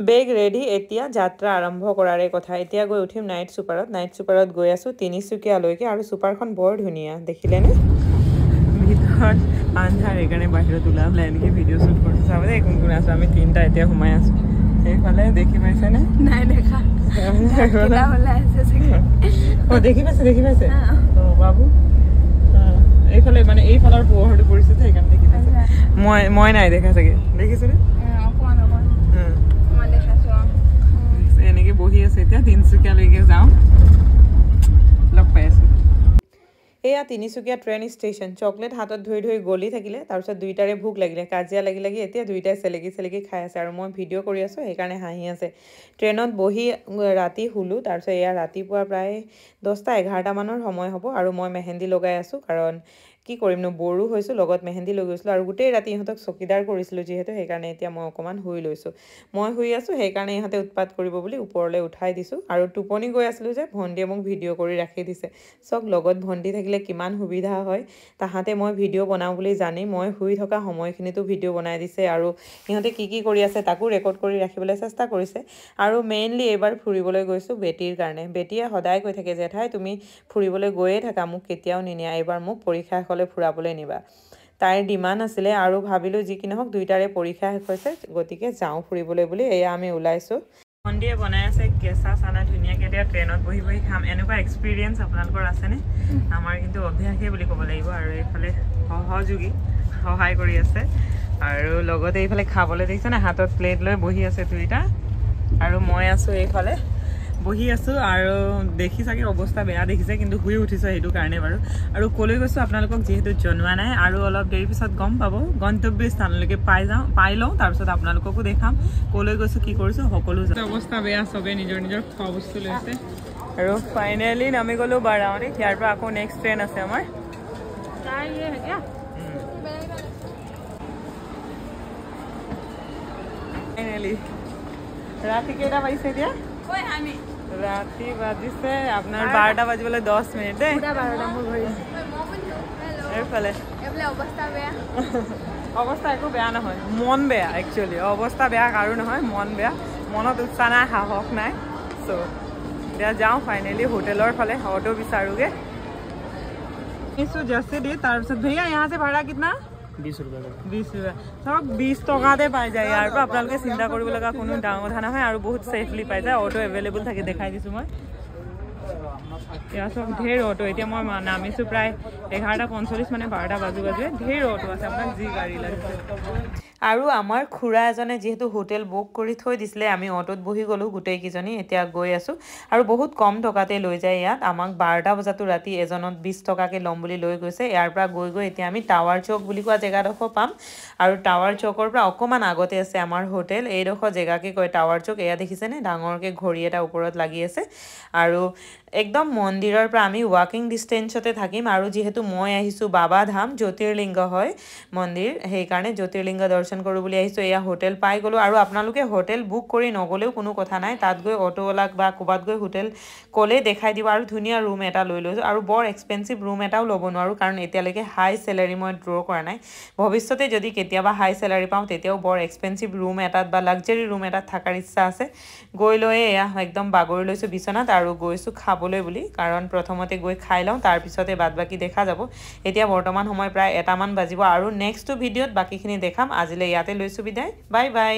বেগ ready এতিয়া যাত্ৰা আৰম্ভ কৰাৰে কথা এতিয়া গৈ উঠিম নাইট চুপাৰত গৈ আছো তিনিচুকীয়ালৈকে আৰু চুপাৰখন বৰ ধুনীয়া দেখিলেনে ভিতৰত আন্ধাৰ সেইকাৰণে বাহিৰত ওলাই এনেকৈ ভিডিঅ' শ্বুট কৰিছোঁ চাবলৈ কোন কোন আছোঁ আমি তিনিটা এতিয়া সোমাই আছোঁ সেইফালে দেখি পাইছেনে নাই দেখা দেখি পাইছে অঁ বাবু এইফালে মানে এইফালৰ পোহৰটো পৰিছে সেইকাৰণে দেখি পাইছে মই নাই দেখা চাগে দেখিছেনে এনেকে বহি আছে এতিয়া তিনিচুকীয়ালৈকে যাওঁ লগ পাই আছোঁ এয়া তিনিচুকীয়া ট্ৰেইন ষ্টেচন চকলেট হাতত ধৰি ধৰি গলি থাকিলে তাৰপিছত দুইটাৰে ভোক লাগিলে কাজিয়া লাগি এতিয়া দুইটাই চেলেকি খাই আছে আৰু মই ভিডিঅ' কৰি আছোঁ সেইকাৰণে হাঁহি আছে ট্ৰেইনত বহি ৰাতি শুলোঁ তাৰপিছত এয়া ৰাতিপুৱা প্ৰায় 10-11 মানৰ সময় হ'ব আৰু মই মেহেন্দি লগাই আছোঁ কাৰণ কি কৰিমনো বড়ো হৈছোঁ লগত মেহেন্দি লৈ গৈছিলোঁ আৰু গোটেই ৰাতি ইহঁতক চকীদাৰ কৰিছিলোঁ যিহেতু সেইকাৰণে এতিয়া মই অকণমান শুই লৈছোঁ মই শুই আছোঁ সেইকাৰণে ইহঁতে উৎপাত কৰিব বুলি ওপৰলৈ উঠাই দিছোঁ আৰু টোপনি গৈ আছিলোঁ যে ভণ্টিয়ে মোক ভিডিঅ' কৰি ৰাখি দিছে চব লগত ভণ্টি থাকিলে কিমান সুবিধা হয় তাহাঁতে মই ভিডিঅ' বনাওঁ বুলি জানি মই শুই থকা সময়খিনিতো ভিডিঅ' বনাই দিছে আৰু ইহঁতে কি কৰি আছে তাকো ৰেকৰ্ড কৰি ৰাখিবলৈ চেষ্টা কৰিছে আৰু মেইনলি এইবাৰ ফুৰিবলৈ গৈছোঁ বেটীৰ কাৰণে বেটীয়ে সদায় কৈ থাকে জেঠাই তুমি ফুৰিবলৈ গৈয়ে থাকা মোক কেতিয়াও নিনিয়া এইবাৰ মোক পৰীক্ষা শেষলৈ ফুৰাবলৈ নিবা তাইৰ ডিমাণ্ড আছিলে আৰু ভাবিলোঁ যি কি নহওক দুইটাৰে পৰীক্ষা শেষ হৈছে গতিকে যাওঁ ফুৰিবলৈ বুলি এয়া আমি ওলাইছোঁ ভণ্টিয়ে বনাই আছে কেঁচা চানা ধুনীয়াকৈ এতিয়া ট্ৰেইনত বহি বহি খাম এনেকুৱা এক্সপিৰিয়েঞ্চ আপোনালোকৰ আছেনে আমাৰ কিন্তু অভ্যাসেই বুলি ক'ব লাগিব আৰু এইফালে সহযোগী সহায় কৰি আছে আৰু লগতে এইফালে খাবলৈ দেখিছেনে হাতত প্লেট লৈ বহি আছে দুইটা আৰু মই আছোঁ এইফালে বহি আছোঁ আৰু দেখি চাগে অৱস্থা বেয়া দেখিছে কিন্তু শুই উঠিছোঁ সেইটো কাৰণে বাৰু আৰু ক'লৈ গৈছোঁ আপোনালোকক যিহেতু জনোৱা নাই আৰু অলপ দেৰি পিছত গম পাব গন্তব্য স্থানলৈকে পাই লওঁ তাৰপিছত আপোনালোককো দেখাম ক'লৈ গৈছোঁ কি কৰিছোঁ সকলো অৱস্থা বেয়া চবেই নিজৰ খোৱা বস্তু লৈছে আৰু ফাইনেলি নামি গ'লোঁ বাৰাউনীত ইয়াৰ পৰা আকৌ নেক্সট ট্ৰেইন আছে আমাৰ ফাইনেলি ৰাতি কেইটা বাজিছে এতিয়া ৰাতি বাজিছে আপোনাৰ 12টা বাজিবলৈ 10 মিনিট দেই এইফালে অৱস্থা একো বেয়া নহয় মন বেয়া একচুৱেলি অৱস্থা বেয়া কাৰো নহয় মন বেয়া মনত উৎসাহ নাই সাহস নাই চ' এতিয়া যাওঁ ফাইনেলি হোটেলৰ ফালে অটো বিচাৰোগে जैसे दी তাৰপিছত भैया यहाँ से भाड़ा कितना 20 रुपया ধৰক 20 টকাতে পাই যায় ইয়াৰ পৰা আপোনালোকে চিন্তা কৰিব লগা কোনো ডাঙৰ কথা নহয় আৰু বহুত সেফলি পাই যায় অটো এভেইলেবল থাকে দেখাই দিছোঁ মই এয়া চব ঢেৰ অটো এতিয়া মই নামিছোঁ প্ৰায় 11:45 মানে 12টা বাজু ঢেৰ অটো আছে আপোনাক যি গাড়ী লাগিছে আৰু আমাৰ খুৰা এজনে যেহেতু হোটেল বুক কৰি থৈ দিছিলে আমি অটোত বহি গ'লোঁ গোটেইকেইজনী এতিয়া গৈ আছোঁ আৰু বহুত কম টকাতে লৈ যায় ইয়াত আমাক 12টা বজাতো ৰাতি এজনত 20 টকাকৈ ল'ম বুলি লৈ গৈছে ইয়াৰ পৰা গৈ এতিয়া আমি টাৱাৰ চৌক বুলি কোৱা জেগাডোখৰ পাম আৰু টাৱাৰ চৌকৰ পৰা অকণমান আগতে আছে আমাৰ হোটেল এইডোখৰ জেগাকে কয় টাৱাৰ চৌক এয়া দেখিছেনে ডাঙৰকৈ ঘড়ী এটা ওপৰত লাগি আছে আৰু একদম মন্দিৰৰ পৰা আমি ৱাকিং ডিষ্টেঞ্চতে থাকিম আৰু যিহেতু মই আহিছোঁ বাবা ধাম জ্যোতিৰ্লিংগ হয় মন্দিৰ সেইকাৰণে জ্যোতিৰ্লিংগ দৰ্শন কৰোঁ বুলি আহিছোঁ এয়া হোটেল পাই গ'লোঁ আৰু আপোনালোকে হোটেল বুক কৰি নগ'লেও কোনো কথা নাই তাত গৈ অটোৱালাক বা ক'ৰবাত গৈ হোটেল ক'লেই দেখাই দিব আৰু ধুনীয়া ৰুম এটা লৈ লৈছোঁ আৰু বৰ এক্সপেঞ্চিভ ৰুম এটাও ল'ব নোৱাৰোঁ কাৰণ এতিয়ালৈকে হাই চেলাৰী মই ড্ৰ' কৰা নাই ভৱিষ্যতে যদি কেতিয়াবা হাই চেলাৰী পাওঁ তেতিয়াও বৰ এক্সপেঞ্চিভ ৰুম এটাত বা লাক্সাৰী ৰুম এটাত থকাৰ ইচ্ছা আছে গৈ লৈ এয়া একদম বাগৰি লৈছোঁ বিচনাত আৰু গৈছোঁ খাবলৈ বুলি কাৰণ প্ৰথমতে গৈ খাই লওঁ তাৰপিছতে বাদ বাকী দেখা যাব এতিয়া বৰ্তমান সময় প্ৰায় 1টা মান বাজিব আৰু নেক্সট ভিডিঅ'ত বাকীখিনি দেখাম আজিলৈ ইয়াতে লৈছোঁ বিদায় বাই বাই